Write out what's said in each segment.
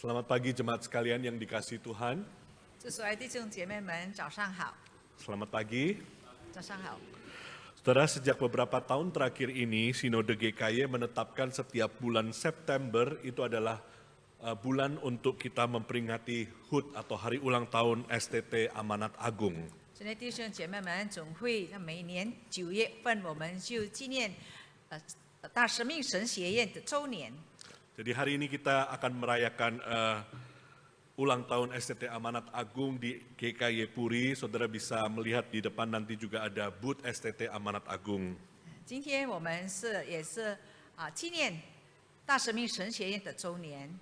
Selamat pagi jemaat sekalian yang dikasihi Tuhan. 主所爱弟兄姐妹们，早上好， Selamat pagi. 早上好。 Saudara, sejak beberapa tahun terakhir ini, Sinode GKY menetapkan setiap bulan September itu adalah bulan untuk kita memperingati HUT atau Hari Ulang Tahun STT Amanat Agung. 所以弟兄姐妹们，总会每年9月份，我们就纪念大使命神学院的周年。 Jadi hari ini kita akan merayakan ulang tahun STT Amanat Agung di GKY Puri. Saudara bisa melihat di depan nanti juga ada booth STT Amanat Agung. 今天我们也是纪念大使命神学院的周年。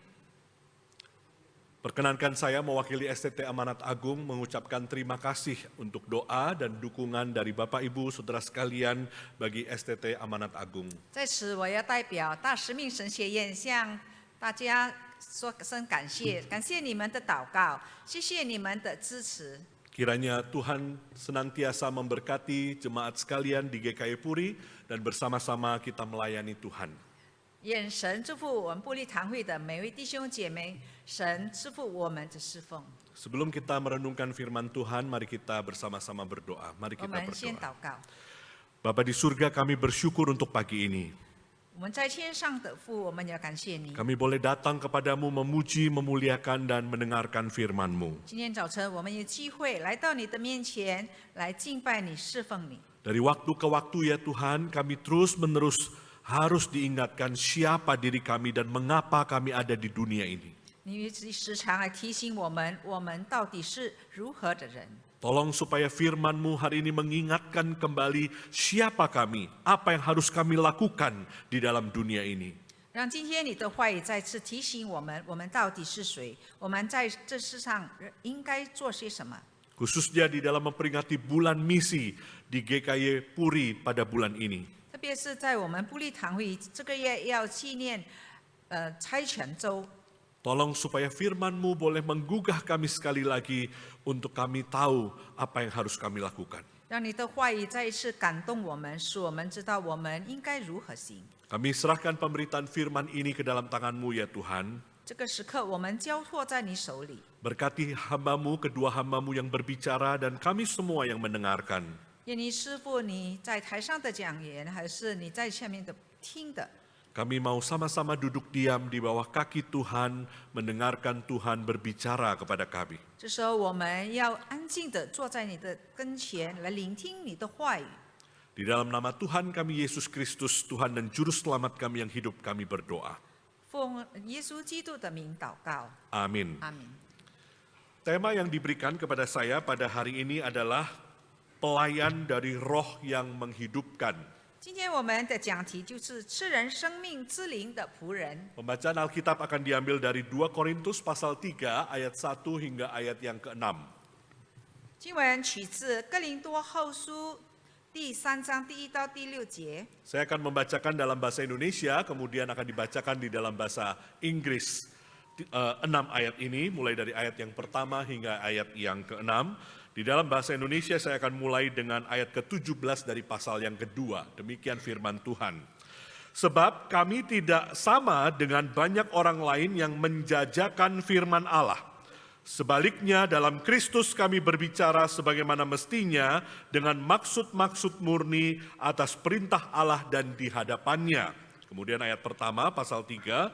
Perkenankan saya mewakili STT Amanat Agung mengucapkan terima kasih untuk doa dan dukungan dari Bapak Ibu Saudara sekalian bagi STT Amanat Agung. 在此，我要代表大使命神学院向大家说声感谢，感谢你们的祷告，谢谢你们的支持。 Kiranya Tuhan senantiasa memberkati jemaat sekalian di GKY Puri dan bersama-sama kita melayani Tuhan. 愿神祝福我们布利堂会的每位弟兄姐妹，神赐福我们的侍奉。 Sebelum kita merenungkan firman Tuhan, mari kita bersama-sama berdoa. Mari 我 kita 们先 berdoa. 祷告。 Bapa di surga, kami bersyukur untuk pagi ini. 我们在天上的父，我们要感谢你。 Kami boleh datang kepadamu memuji, memuliakan, dan mendengarkan firman-Mu. 今天早晨，我们有机会来到你的面前，来敬拜你、侍奉你。 Dari waktu ke waktu ya Tuhan, kami terus-menerus harus diingatkan siapa diri kami dan mengapa kami ada di dunia ini. 你时常来提醒我们，我们到底是如何的人。 Tolong supaya firman-Mu hari ini mengingatkan kembali siapa kami, apa yang harus kami lakukan di dalam dunia ini. 让今天你的话语再次提醒我们，我们到底是谁？我们在这世上应该做些什么？ Khususnya di dalam memperingati bulan misi di GKY Puri pada bulan ini. 特别是在我们布利堂会这个月要纪念差遣周。 Tolong supaya firman-Mu boleh menggugah kami sekali lagi untuk kami tahu apa yang harus kami lakukan. 让你的话语再一次感动我们，使我们知道我们应该如何行。 Kami serahkan pemberitaan firman ini ke dalam tangan-Mu ya Tuhan. 这个时刻，我们交托在你手里。 Berkati hamba-Mu, kedua hamba-Mu yang berbicara dan kami semua yang mendengarkan. 愿你师父你在台上的讲员，还是你在下面的听的， Kami mau sama-sama duduk diam di bawah kaki Tuhan, mendengarkan Tuhan berbicara kepada kami. 这时候我们要安静的坐在你的跟前，来聆听你的话语。 Di dalam nama Tuhan kami Yesus Kristus, Tuhan dan Juru Selamat kami yang hidup, kami berdoa. 奉耶稣基督的名祷告， Amin. 阿明。 Tema yang diberikan kepada saya pada hari ini adalah pelayan dari roh yang menghidupkan. 今天我们的讲题就是赐人生命之灵的仆人。 Pembacaan Alkitab akan diambil dari 2 Korintus pasal 3 ayat 1 hingga ayat yang ke-6. 经文取自哥林多后书第3章第1到第6节。 Saya akan membacakan dalam bahasa Indonesia, kemudian akan dibacakan di dalam bahasa Inggris. 6 ayat ini, mulai dari ayat yang pertama hingga ayat yang ke-6. Di dalam bahasa Indonesia saya akan mulai dengan ayat ke-17 dari pasal yang kedua. Demikian firman Tuhan. Sebab kami tidak sama dengan banyak orang lain yang menjajakan firman Allah. Sebaliknya dalam Kristus kami berbicara sebagaimana mestinya dengan maksud-maksud murni atas perintah Allah dan di hadapannya. Kemudian ayat pertama pasal 3,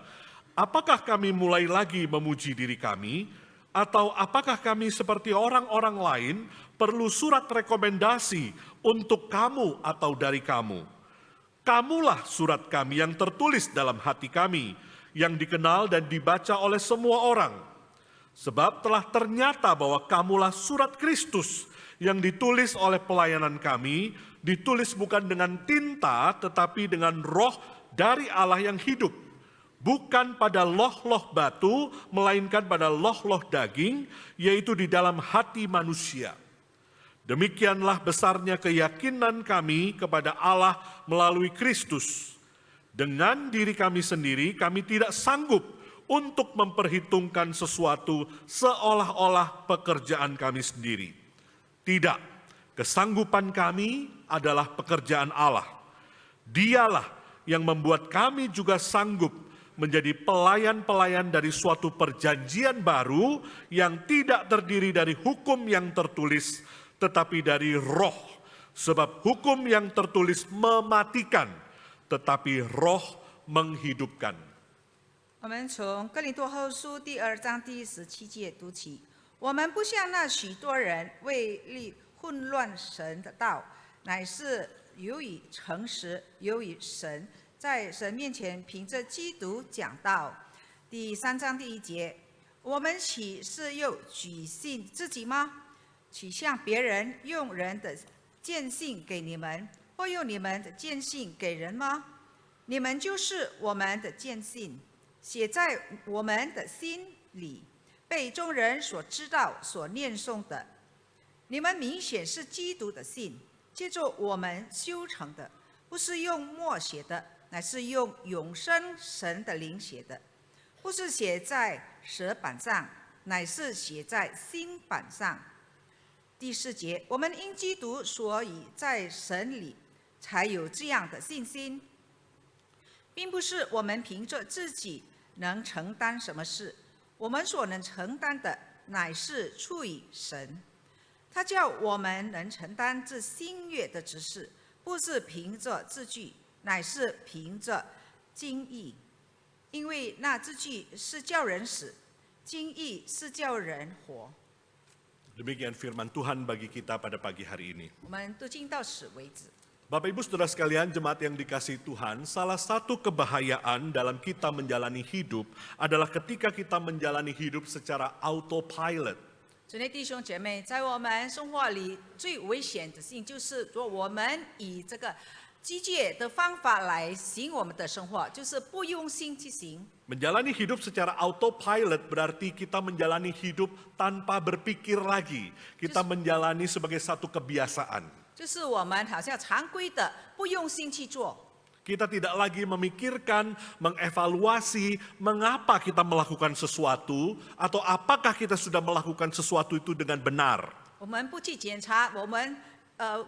apakah kami mulai lagi memuji diri kami? Atau apakah kami seperti orang-orang lain perlu surat rekomendasi untuk kamu atau dari kamu? Kamulah surat kami yang tertulis dalam hati kami, yang dikenal dan dibaca oleh semua orang. Sebab telah ternyata bahwa kamulah surat Kristus yang ditulis oleh pelayanan kami, ditulis bukan dengan tinta tetapi dengan roh dari Allah yang hidup. Bukan pada loh-loh batu, melainkan pada loh-loh daging, yaitu di dalam hati manusia. Demikianlah besarnya keyakinan kami kepada Allah melalui Kristus. Dengan diri kami sendiri, kami tidak sanggup untuk memperhitungkan sesuatu seolah-olah pekerjaan kami sendiri. Tidak, kesanggupan kami adalah pekerjaan Allah. Dialah yang membuat kami juga sanggup menjadi pelayan-pelayan dari suatu perjanjian baru yang tidak terdiri dari hukum yang tertulis, tetapi dari Roh. Sebab hukum yang tertulis mematikan, tetapi Roh menghidupkan. 我们从哥林多后书第2章第17节读起。我们不像那许多人为利混乱神的道，乃是由于诚实，由于神，在神面前凭着基督讲道。第3章第1节，我们岂是又举信自己吗？岂向别人用人的见信给你们，或用你们的见信给人吗？你们就是我们的见信，写在我们的心里，被众人所知道、所念诵的。你们明显是基督的信，借着我们修成的，不是用墨写的，乃是用永生神的灵写的；不是写在石板上，乃是写在心板上。第4节，我们因基督，所以在神里才有这样的信心，并不是我们凭着自己能承担什么事，我们所能承担的乃是出于神。他叫我们能承担这新约的职事，不是凭着字句，乃是凭着经意。因为那字句是叫人死，经意是叫人活。 Demikian firman Tuhan bagi kita pada pagi hari ini. 我们读经到此为止。 Bapak Ibu Saudara sekalian, jemaat yang dikasihi Tuhan, salah satu kebahayaan dalam kita menjalani hidup adalah ketika kita menjalani hidup secara autopilot. 主内弟兄姐妹，在我们生活里最危险的事情，就是说我们以这个机械的方法来行我们的生活，就是不用心去行。 Menjalani hidup secara autopilot berarti kita menjalani hidup tanpa berpikir lagi. Kita menjalani sebagai satu kebiasaan. 就是我们好像常规的不用心去做， Kita tidak lagi memikirkan, mengevaluasi mengapa kita melakukan sesuatu atau apakah kita sudah melakukan sesuatu itu dengan benar. 我们不去检查我们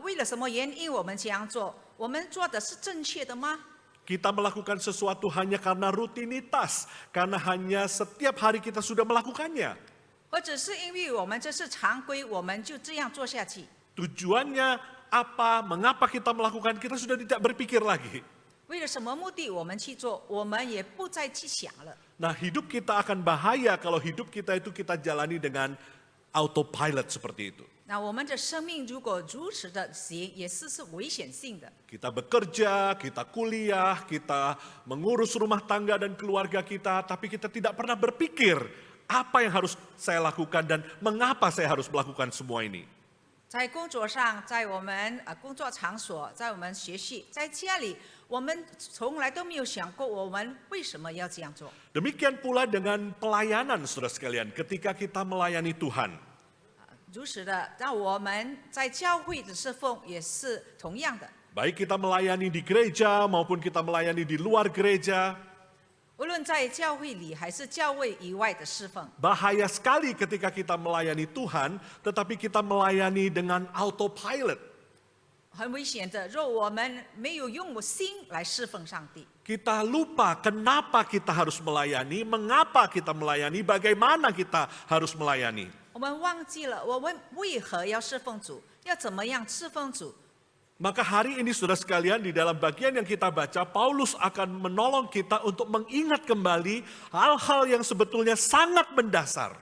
为了什么原因我们这样做，我们做的是正确的吗？ Kita melakukan sesuatu hanya karena rutinitas, karena hanya setiap hari kita sudah melakukannya. 或者是因为我们这是常规，我们就这样做下去？ Tujuannya apa, mengapa kita melakukan, kita sudah tidak berpikir lagi. 为了什么目的我们去做，我们也不再去想了。 Nah, hidup kita akan bahaya kalau hidup kita itu kita jalani dengan autopilot seperti itu. 那我们的生命如果如此的行，也是危险性的。 Kita bekerja, kita kuliah, kita mengurus rumah tangga dan keluarga kita, tapi kita tidak pernah berpikir apa yang harus saya lakukan dan mengapa saya harus melakukan semua ini. 在工作上，在我们工作场所，在我们学习，在家里，我们从来都没有想过我们为什么要这样做。 Demikian pula dengan pelayanan, saudara sekalian, ketika kita melayani Tuhan. 如此的，让我们在教会的侍奉也是同样的。 Baik kita melayani di gereja maupun kita melayani di luar gereja, 无论在教会里还是教会以外的侍奉， bahaya sekali ketika kita melayani Tuhan, tetapi kita melayani dengan autopilot. 很危险的。若我们没有用心来侍奉上帝， Kita lupa kenapa kita harus melayani, mengapa kita melayani, bagaimana kita harus melayani. 我们忘记了我们为何要侍奉主，要怎么样侍奉主。 Maka hari ini saudara sekalian di dalam bagian yang kita baca, Paulus akan menolong kita untuk mengingat kembali hal-hal yang sebetulnya sangat mendasar.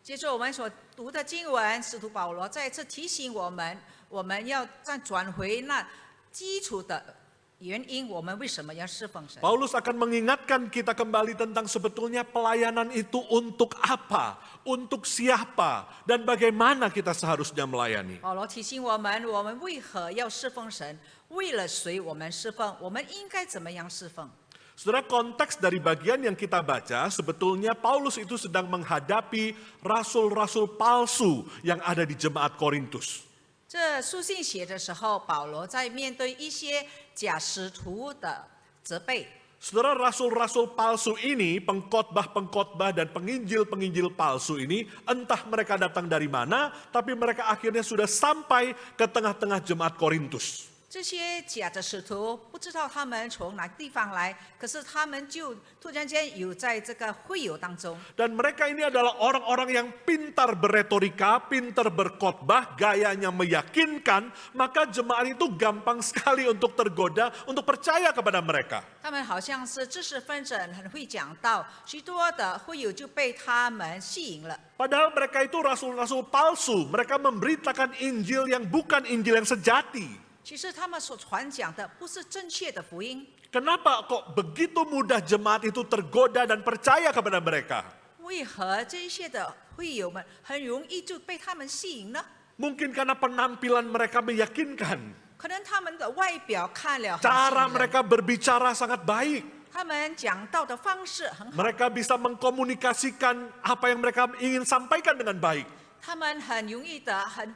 接着我们所读的经文，使徒保罗再一次提醒我们，我们要再转回那基础的原因，我们为什么要侍奉神？ Paulus akan mengingatkan kita kembali tentang sebetulnya pelayanan itu untuk apa, untuk siapa, dan bagaimana kita seharusnya melayani. 保罗提醒我们为何要侍奉神？为了谁我们侍奉？我们应该怎么样侍奉？ Saudara, konteks dari bagian yang kita baca, sebetulnya Paulus itu sedang menghadapi rasul-rasul palsu yang ada di jemaat Korintus. 这书信写的时候，保罗在面对一些假使徒的责备。 Saudara, rasul-rasul palsu ini, pengkhotbah-pengkhotbah dan penginjil-penginjil palsu ini, entah mereka datang dari mana, tapi mereka akhirnya sudah sampai ke tengah-tengah jemaat Korintus. 这些假的使徒不知道他们从哪个地方来，可是他们就突然间有在这个会友当中。 Dan mereka ini adalah orang-orang yang pintar berretorika, pintar berkhotbah, gayanya meyakinkan, maka jemaat itu gampang sekali untuk tergoda, untuk percaya kepada mereka. 他们好像是知识分子，很会讲道，许多的会友就被他们吸引了。 Padahal mereka itu rasul-rasul palsu, mereka memberitakan Injil yang bukan Injil yang sejati. 其实他们所传讲的不是正确的福音， Kenapa kok begitu mudah jemaat itu tergoda dan percaya kepada mereka? 为何这一些的会友们很容易就被他们吸引呢？ Mungkin karena penampilan mereka meyakinkan. 可能他们的外表看了很吸 Cara 引人， mereka berbicara sangat baik. 他们讲道的方式很好， Mereka bisa mengkomunikasikan apa yang mereka ingin sampaikan dengan baik. 他们很容易的、很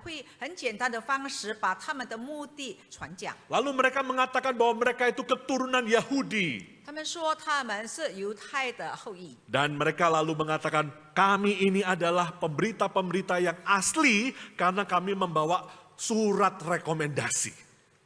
简单的方式把他们的目的传讲。 Lalu mereka mengatakan bahwa mereka itu keturunan Yahudi. 他们说他们是犹太的后裔， Dan mereka lalu mengatakan, kami ini adalah pemberita-pemberita yang asli karena kami membawa surat rekomendasi.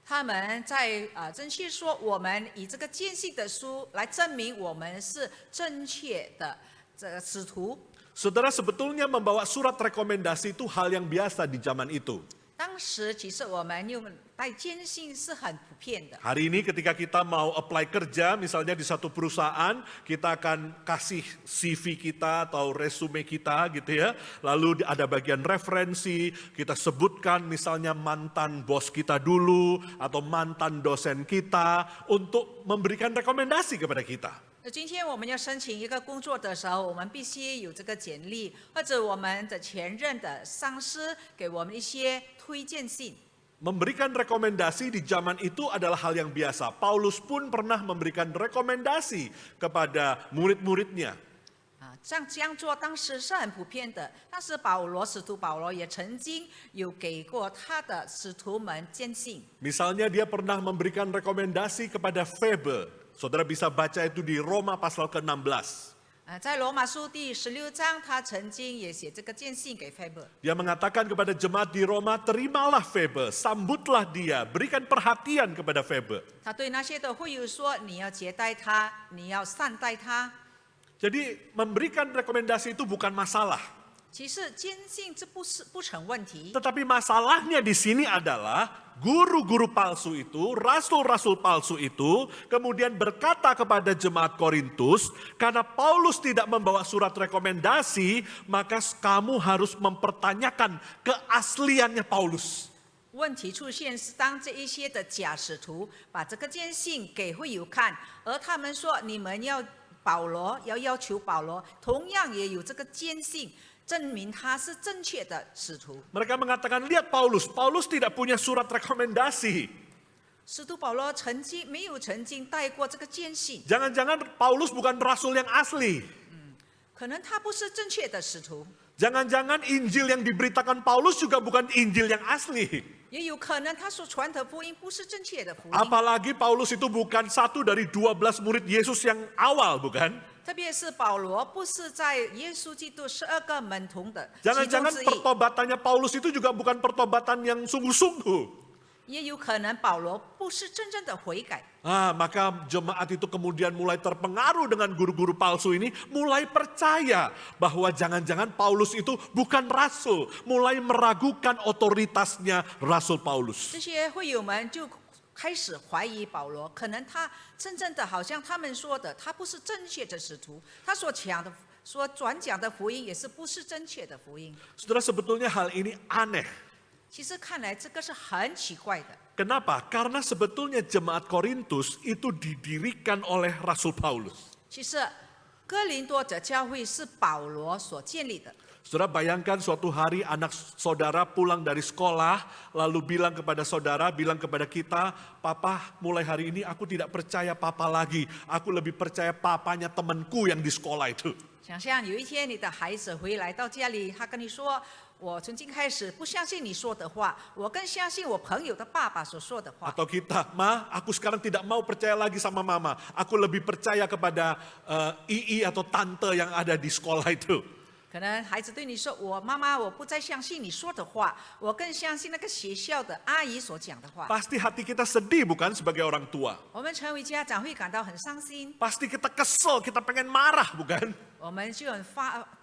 他们在正确说，我们以这个坚信的书来证明我们是正确的这个使徒。 Saudara, sebetulnya membawa surat rekomendasi itu hal yang biasa di zaman itu. 当时其实我们用带坚信是很普遍的。 Hari ini ketika kita mau apply kerja, misalnya di satu perusahaan, kita akan kasih CV kita atau resume kita gitu ya. Lalu ada bagian referensi, kita sebutkan misalnya mantan bos kita dulu atau mantan dosen kita untuk memberikan rekomendasi kepada kita. 那今天我们要申请一个工作的时候，我们必须有这个简历，或者我们的前任的上司给我们一些推荐信。 Memberikan rekomendasi di zaman itu adalah hal yang biasa. Paulus pun pernah memberikan rekomendasi kepada murid-muridnya. 这样做当时是很普遍的。当时使徒保罗也曾经有给过他的使徒们坚信。 Misalnya dia pernah memberikan rekomendasi kepada Febe. Saudara bisa baca itu di Roma pasal ke-16. 在罗马书第16章，他曾经也写这个坚信给菲伯。 Dia mengatakan kepada jemaat di Roma, terimalah Febe, sambutlah dia, berikan perhatian kepada Febe. 他对那些的会友说：“你要接待他，你要善待他。” Jadi memberikan rekomendasi itu bukan masalah. 其实坚信这不成问题， Tetapi masalahnya di sini adalah guru-guru palsu itu, rasul-rasul palsu itu kemudian berkata kepada jemaat Korintus, karena Paulus tidak membawa surat rekomendasi, maka kamu harus mempertanyakan keasliannya Paulus. 问题出现是当这一些的假使徒把这个坚信给会友看，而他们说你们要要求保罗同样也有这个坚信。 证明他是正确的使徒。 Mereka mengatakan, lihat Paulus tidak punya surat rekomendasi. 使徒保罗没有曾经带过这个坚信， Jangan-jangan Paulus bukan rasul yang asli. 可能他不是正确的使徒， Jangan-jangan Injil yang diberitakan Paulus juga bukan Injil yang asli. 也有可能他所传的福音不是正确的福音。 Apalagi Paulus itu bukan satu dari 12 murid Yesus yang awal, bukan? 特别是保罗不是在耶稣基督12个门徒的其中 Jangan-jangan 之一， pertobatannya Paulus itu juga bukan pertobatan yang sungguh-sungguh. 也有可能保罗不是真正的悔改。 Maka jemaat itu kemudian mulai terpengaruh dengan guru-guru palsu ini, mulai percaya bahwa jangan-jangan Paulus itu bukan rasul, mulai meragukan otoritasnya Rasul Paulus. 这些会友们就开始怀疑保罗，可能他真正的好像他们说的，他不是正确的使徒，他所转讲的福音也是不是正确的福音。 Saudara, sebetulnya hal ini aneh. 其实看来这个是很奇怪的。 Kenapa? Karena sebetulnya jemaat Korintus itu didirikan oleh Rasul Paulus. 其实哥林多的教会是保罗所建立的。 Saudara bayangkan suatu hari anak saudara pulang dari sekolah, lalu bilang kepada saudara, bilang kepada kita, Papa mulai hari ini aku tidak percaya Papa lagi, aku lebih percaya papanya temanku yang di sekolah itu. 想象有一天你的孩子回来到家里，他跟你说：“我从今开始不相信你说的话，我更相信我朋友的爸爸所说的话。” Atau kita, Ma, aku sekarang tidak mau percaya lagi sama Mama, aku lebih percaya kepada Ii atau Tante yang ada di sekolah itu. 可可能孩子对你说：“我妈妈，我不再相信你说的话，我更相信那个学校的阿姨所讲的话。” Pasti hati kita sedih bukan sebagai orang tua. 我们成为家长会感到很伤心， Pasti kita kesel, kita pengen marah bukan? 我们就很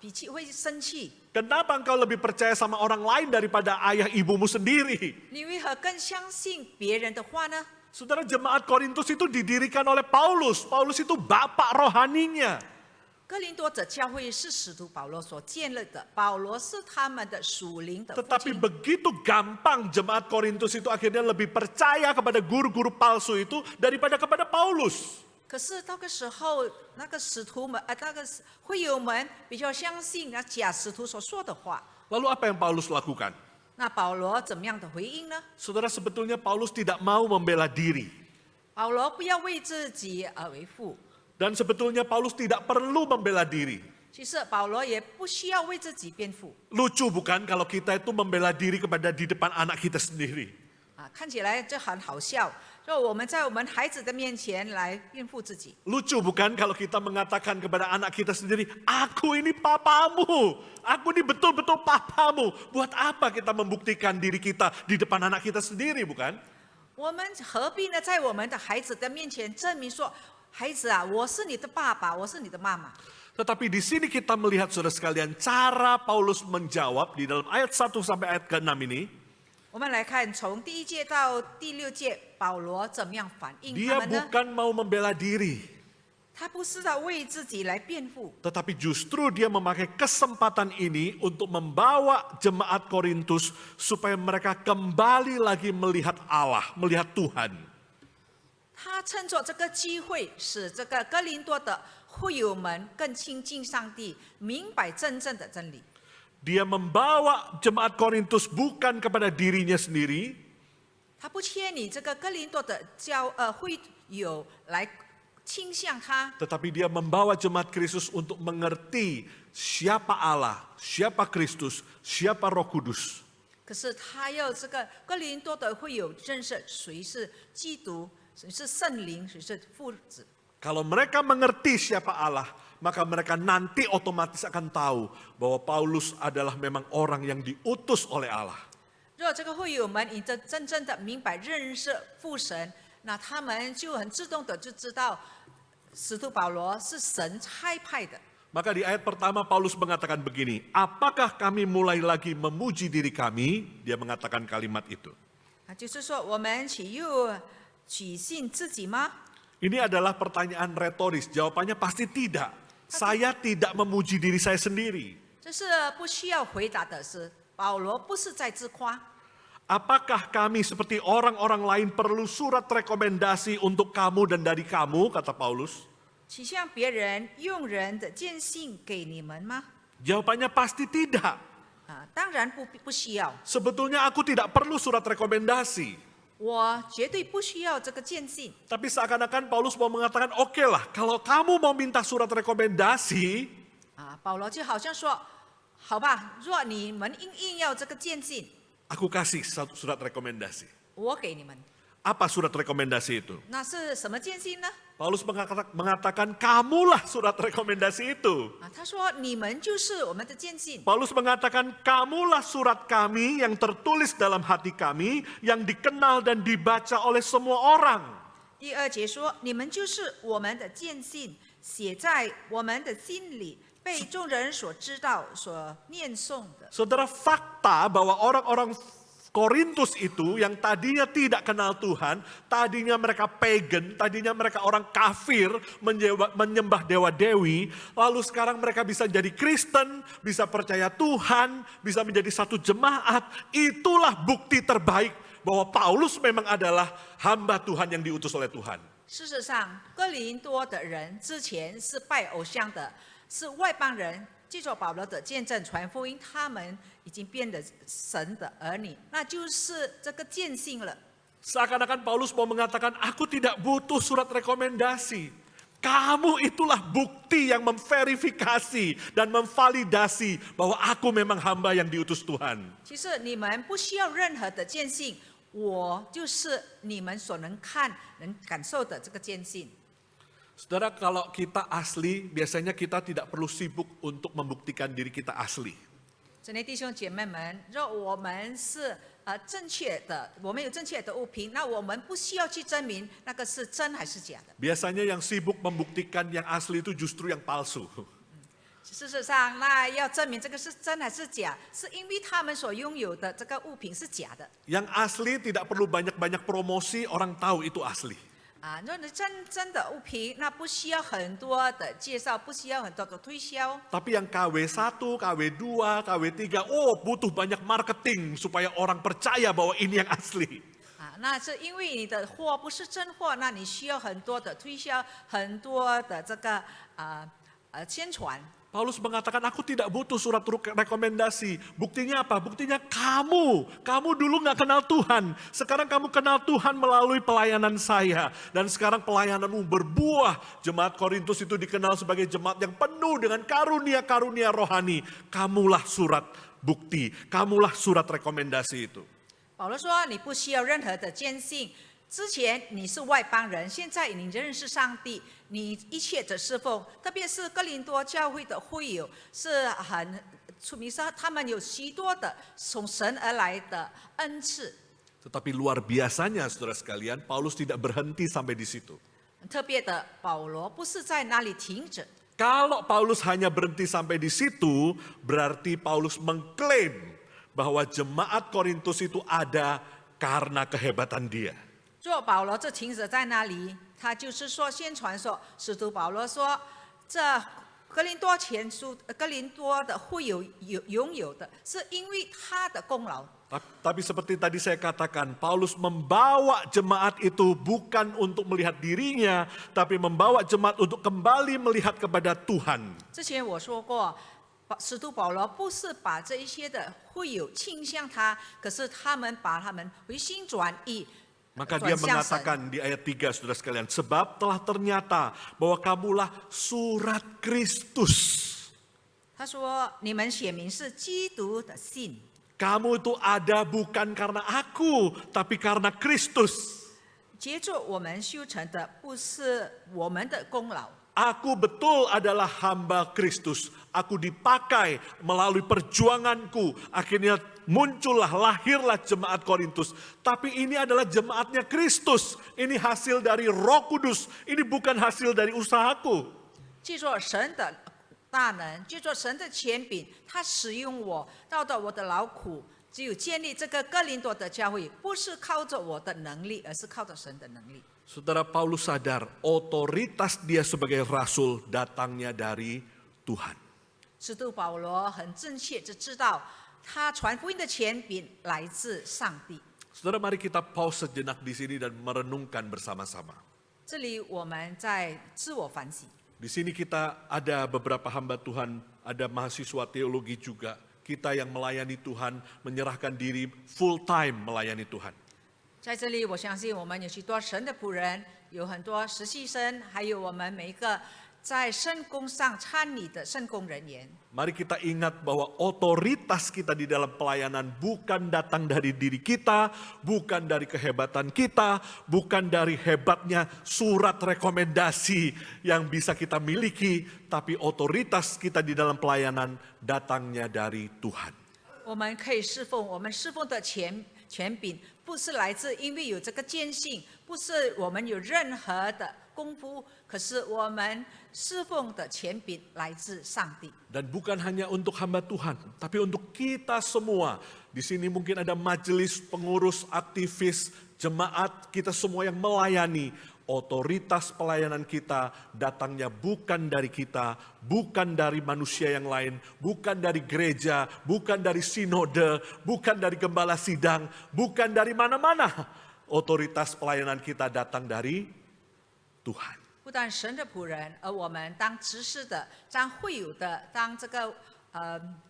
脾气，会生气。 Kenapa engkau lebih percaya sama orang lain daripada ayah ibumu sendiri? 你为何更相信别人的话呢？ Saudara, jemaat Korintus itu didirikan oleh Paulus. Paulus itu bapak rohaninya. 哥林多者教会是使徒保罗所建立的，保罗是他们的属灵的父 Tetapi 亲。 begitu gampang jemaat Korintus itu akhirnya lebih percaya kepada guru-guru palsu itu daripada kepada Paulus. 可是那个时候，那个使徒们，那个会友们比较相信那假使徒所说的话。 Lalu apa yang Paulus lakukan? 那保罗怎么样的回应呢？ Saudara, sebetulnya Paulus tidak mau membela diri. 保罗不要为自己而为父， Dan sebetulnya Paulus tidak perlu membela diri. 其实保罗也不需要为自己辩护。 Lucu bukan kalau kita itu membela diri kepada di depan anak kita sendiri. 看起来这很好笑，就我们在我们孩子的面前来辩护自己。 Lucu bukan kalau kita mengatakan kepada anak kita sendiri, aku ini papamu, aku ini betul-betul papamu. Buat apa kita membuktikan diri kita di depan anak kita sendiri, bukan? 我们何必呢，在我们的孩子的面前证明说，孩子啊，我是你的爸爸，我是你的妈妈。 Tetapi di sini kita melihat saudara sekalian cara Paulus menjawab di dalam ayat 1 sampai ayat ke-6 ini. 我们来看从第1节到第6节，保罗怎么样反应 Dia 他们呢？ bukan mau membela diri, 他不是在为自己来辩护， tetapi justru dia memakai kesempatan ini untuk membawa jemaat Korintus supaya mereka kembali lagi melihat Allah, melihat Tuhan. 他趁着这个机会，使这个哥林多的会友们更亲近上帝，明白真正的真理。 Dia membawa jemaat Korintus bukan kepada dirinya sendiri, 他不牵你这个哥林多的会友来倾向他， tetapi dia membawa jemaat Kristus untuk mengerti siapa Allah, siapa Kristus, siapa Roh Kudus. 可是他要这个哥林多的会友认识谁是基督，谁是圣灵，谁是父子。 Kalau mereka mengerti siapa Allah, maka mereka nanti otomatis akan tahu bahwa Paulus adalah memang orang yang diutus oleh Allah. 如果这个会友们已经真正的明白认识父神，那他们就很自动的就知道使徒保罗是神差派的。 Maka di ayat pertama Paulus mengatakan begini, apakah kami mulai lagi memuji diri kami? Dia mengatakan kalimat itu. 就是说，我们岂又取信自己吗？ Ini adalah pertanyaan retoris, jawabannya pasti tidak. Saya tidak memuji diri saya sendiri. 这是不需要回答的是，保罗不是在自夸。 Apakah kami seperti orang-orang lain perlu surat rekomendasi untuk kamu dan dari kamu, kata Paulus? 岂向别人用人的荐信给你们吗？ Jawabannya pasti tidak. 当然不需要， Sebetulnya aku tidak perlu surat rekomendasi. 我绝对不需要这个荐信。 Tapi seakan-akan Paulus mau mengatakan, oke lah, kalau kamu mau minta surat rekomendasi, 保罗就好像说，好吧，若你们硬要这个荐信， aku kasih satu surat rekomendasi. 我给你们。 Apa surat rekomendasi itu? 那是什么荐信呢？ Paulus mengatakan, kamulah surat rekomendasi itu. 他说你们就是我们的荐信。 Paulus mengatakan, kamulah surat kami yang tertulis dalam hati kami, yang dikenal dan dibaca oleh semua orang. 第2节说，你们就是我们的荐信，写在我们的心里，被众人所知道、所念诵的。 Saudara, fakta bahwa orang-orang Korintus itu yang tadinya tidak kenal Tuhan, tadinya mereka pagan, tadinya mereka orang kafir, menyembah dewa-dewi, lalu sekarang mereka bisa jadi Kristen, bisa percaya Tuhan, bisa menjadi satu jemaat. Itulah bukti terbaik bahwa Paulus memang adalah hamba Tuhan yang diutus oleh Tuhan. 事实上，哥林多的人之前是拜偶像的，是外邦人。借着保罗的见证传福音，他们已经变得神的儿女，那就是这个见信了。 Seakan-akan Paulus mau mengatakan, aku tidak butuh surat rekomendasi. Kamu itulah bukti yang memverifikasi dan memvalidasi bahwa aku memang hamba yang diutus Tuhan. 其实你们不需要任何的见信，我就是你们所能看、能感受的这个见信。Saudara, kalau kita asli, biasanya kita tidak perlu sibuk untuk membuktikan diri kita asli. 真的弟兄姐妹们，若我们是正确的，我们有正确的物品，那我们不需要去证明那个是真还是假的。 Biasanya yang sibuk membuktikan yang asli itu justru yang palsu. 事实上，那要证明这个是真还是假，是因为他们所拥有的这个物品是假的。 Yang asli tidak perlu banyak-banyak promosi, orang tahu itu asli. 若你真的物品，那不需要很多的介绍，不需要很多的推销。 Tapi yang KW1, KW2, KW3, oh butuh banyak marketing supaya orang percaya bahwa ini yang asli. 那是因为你的货不是真货，那你需要很多的推销，很多的这个宣传。 Paulus mengatakan, aku tidak butuh surat rekomendasi. Buktinya apa? Buktinya kamu dulu nggak kenal Tuhan. Sekarang kamu kenal Tuhan melalui pelayanan saya. Dan sekarang pelayananmu berbuah. Jemaat Korintus itu dikenal sebagai jemaat yang penuh dengan karunia-karunia rohani. Kamulah surat bukti, kamulah surat rekomendasi itu. 保罗说：“你不需要任何的坚信，之前你是外邦人，现在你认识上帝，你一切的侍奉，特别是哥林多教会的会友是很出名，是他们有许多的从神而来的恩赐。 Tetapi luar biasanya saudara sekalian, Paulus tidak berhenti sampai di situ. 特别的，保罗不是在那里停止。 Kalau Paulus hanya berhenti sampai di situ, berarti Paulus mengklaim bahwa jemaat Korintus itu ada karena kehebatan dia. 若保罗这停止在那里，他就是说宣传说，使徒保罗说，这哥林多的会拥有的，是因为他的功劳。 Tapi seperti tadi saya katakan, Paulus membawa jemaat itu bukan untuk melihat dirinya, tapi membawa jemaat untuk kembali melihat kepada Tuhan. 之前我说过，使徒保罗不是把这一些的会友倾向他，可是他们把他们回心转意。 Maka dia mengatakan di ayat 3 saudara sekalian, sebab telah ternyata bahwa kamulah surat Kristus. 他说：“你们显明是基督的信。 Kamu itu ada bukan karena aku, tapi karena Kristus. 接着我们修成的不是我们的功劳。 Aku betul adalah hamba Kristus. Aku dipakai melalui perjuanganku. Akhirnya muncullah, lahirlah jemaat Korintus. Tapi ini adalah jemaatnya Kristus. Ini hasil dari Roh Kudus. Ini bukan hasil dari usahaku. 借着神的大能，借着神的权柄，他使用我，照着我的劳苦，只有建立这个哥林多的教会，不是靠着我的能力，而是靠着神的能力。 Saudara Paulus sadar otoritas dia sebagai rasul datangnya dari Tuhan. 使徒保罗很正确的知道，他传福音的权柄来自上帝。 Saudara, mari kita pause sejenak di sini dan merenungkan bersama-sama. 这里我们在自我反省。 Di sini kita ada beberapa hamba Tuhan, ada mahasiswa teologi juga. Kita yang melayani Tuhan, menyerahkan diri full time melayani Tuhan. 在这里，我相信我们有许多神的仆人，有很多实习生，还有我们每一个在圣工上参与的圣工人员。 Mari kita ingat bahwa otoritas kita di dalam pelayanan bukan datang dari diri kita, bukan dari kehebatan kita, bukan dari hebatnya surat rekomendasi yang bisa kita miliki, tapi otoritas kita di dalam pelayanan datangnya dari Tuhan. 我们可以侍奉，我们侍奉的权柄不是来自因为有这个坚信，不是我们有任何的功夫，可是我们侍奉的权柄来自上帝。 Dan bukan hanya untuk hamba Tuhan, tapi untuk kita semua. Di sini mungkin ada majelis, pengurus, aktivis, jemaat, kita semua yang melayani. Otoritas pelayanan kita datangnya bukan dari kita, bukan dari manusia yang lain, bukan dari gereja, bukan dari sinode, bukan dari gembala sidang, bukan dari mana-mana. Otoritas pelayanan kita datang dari Tuhan. 不但神的仆人，而我们当执事的、当会友的、当这个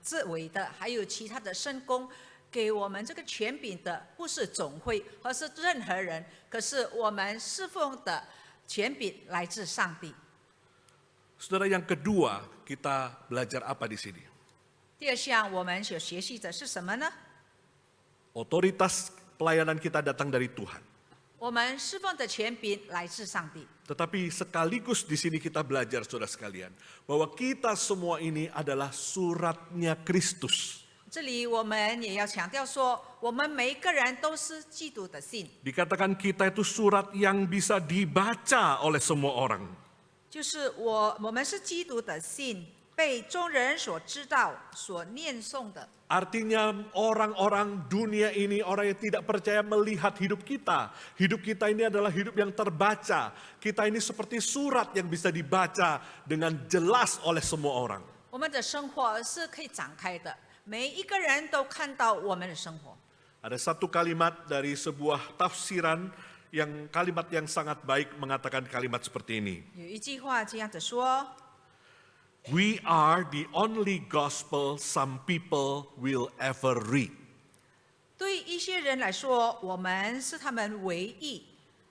自委的，还有其他的圣工，给我们这个权柄的，不是总会，而是任何人。可是我们侍奉的权柄来自上帝。 Saudara, yang kedua, kita belajar apa di sini? 第二项，我们所学习的是什么呢？ Otoritas pelayanan kita datang dari Tuhan. 我们侍奉的权柄来自上帝。 Tetapi sekaligus di sini kita belajar saudara sekalian, bahwa kita semua ini adalah suratnya Kristus. 这里我们也要强调说，我们每一个人都是基督的信， Dikatakan kita itu surat yang bisa dibaca oleh semua orang. 就是我们是基督的信，被众人所知道、所念诵的。 Artinya orang-orang dunia ini, orang yang tidak percaya melihat hidup kita. Hidup kita ini adalah hidup yang terbaca. Kita ini seperti surat yang bisa dibaca dengan jelas oleh semua orang. 我们的生活是可以展开的，每一个人都看到我们的生活。 Ada satu kalimat dari sebuah tafsiran yang kalimat yang sangat baik mengatakan kalimat seperti ini. 有一句话这样子说： We are the only gospel some people will ever read. 对一些人来说，我们是他们唯一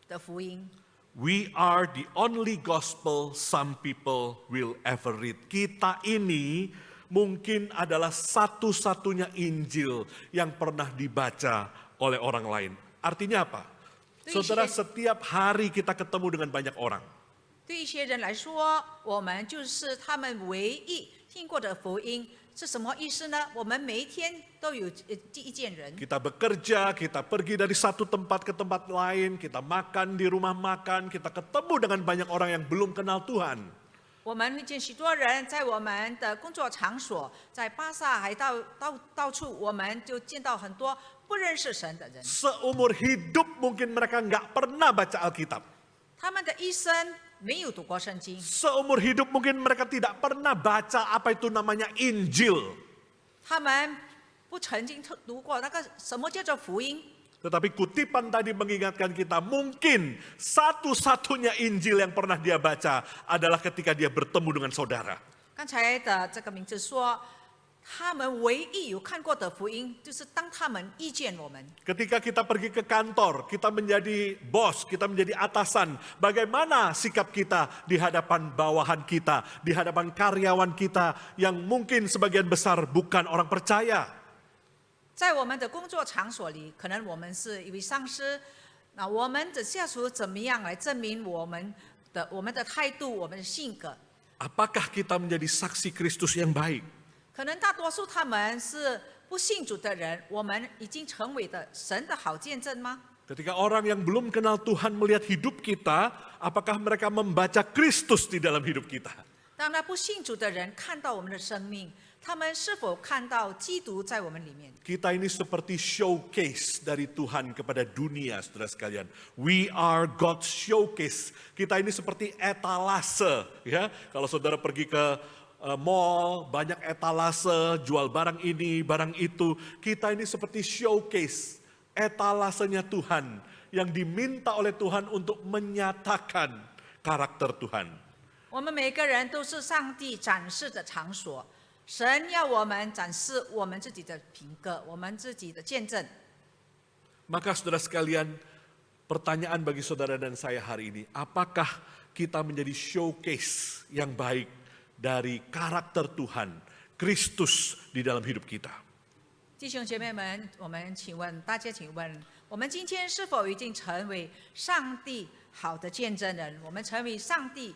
的福音。 We are the only gospel some people will ever read. Kita ini mungkin adalah satu-satunya Injil yang pernah dibaca oleh orang lain. Artinya apa? Saudara, setiap hari kita ketemu dengan banyak orang. 对一些人来说，我们就是他们唯一听过的福音。是什么意思呢？我们每一天都有一见人。 Kita bekerja, kita pergi dari satu tempat ke tempat lain, kita makan di rumah makan, kita ketemu dengan banyak orang yang belum kenal Tuhan. 我们会见许多人，在我们的工作场所，在巴萨还到处，我们就见到很多不认识神的人。 Seumur hidup mungkin mereka nggak pernah baca Alkitab. 他们的一生没有读过圣经， Seumur hidup mungkin mereka tidak pernah baca apa itu namanya Injil. 他们不曾经读过那个什么叫做福音。 Tetapi kutipan tadi mengingatkan kita, mungkin satu-satunya Injil yang pernah dia baca adalah ketika dia bertemu dengan saudara. 刚才的这个名字说，他们唯一有看过的福音，就是当他们遇见我们。 Ketika kita pergi ke kantor, kita menjadi bos, kita menjadi atasan. Bagaimana sikap kita di hadapan bawahan kita, di hadapan karyawan kita yang mungkin sebagian besar bukan orang percaya. 在我们的工作场所里，可能我们是一位上司，那我们的下属怎么样来证明我们的态度、我们的性格？ Apakah kita menjadi saksi Kristus yang baik? 可能大多数他们是不信主的人，我们已经成为的神的好见证吗？ Ketika orang yang belum kenal Tuhan melihat hidup kita, apakah mereka membaca Kristus di dalam hidup kita? 当那不信主的人看到我们的生命，他们是否看到基督在我们里面？ Kita ini seperti showcase dari Tuhan kepada dunia, saudara sekalian. We are God's showcase. Kita ini seperti etalase, ya. Kalau saudara pergi ke mall, banyak etalase, jual barang ini, barang itu. Kita ini seperti showcase, etalasenya Tuhan yang diminta oleh Tuhan untuk menyatakan karakter Tuhan. 我们每个人都是上帝展示的场所，神要我们展示我们自己的品格，我们自己的见证。 Maka saudara sekalian, pertanyaan bagi saudara dan saya hari ini, apakah kita menjadi showcase yang baik dari karakter Tuhan, Kristus di dalam hidup kita? 弟兄姐妹们，大家请问，我们今天是否已经成为上帝好的见证人？我们成为上帝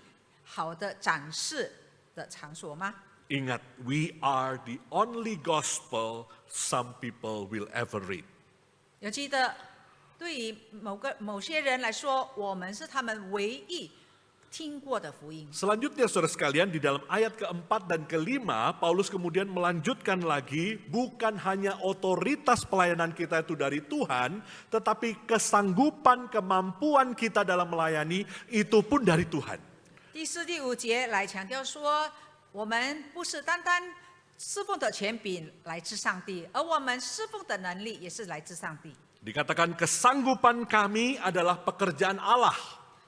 好的展示的场所吗？ Ingat, we are the only gospel some people will ever read. 要记得，对于某些人来说，我们是他们唯一听过的福音。 Selanjutnya saudara sekalian, di dalam ayat keempat dan kelima, Paulus kemudian melanjutkan lagi, bukan hanya otoritas pelayanan kita itu dari Tuhan, tetapi kesanggupan, kemampuan kita dalam melayani, itu pun dari Tuhan. 第四、第五节来强调说，我们不是单单侍奉的权柄来自上帝，而我们侍奉的能力也是来自上帝。 Dikatakan kesanggupan kami adalah pekerjaan Allah.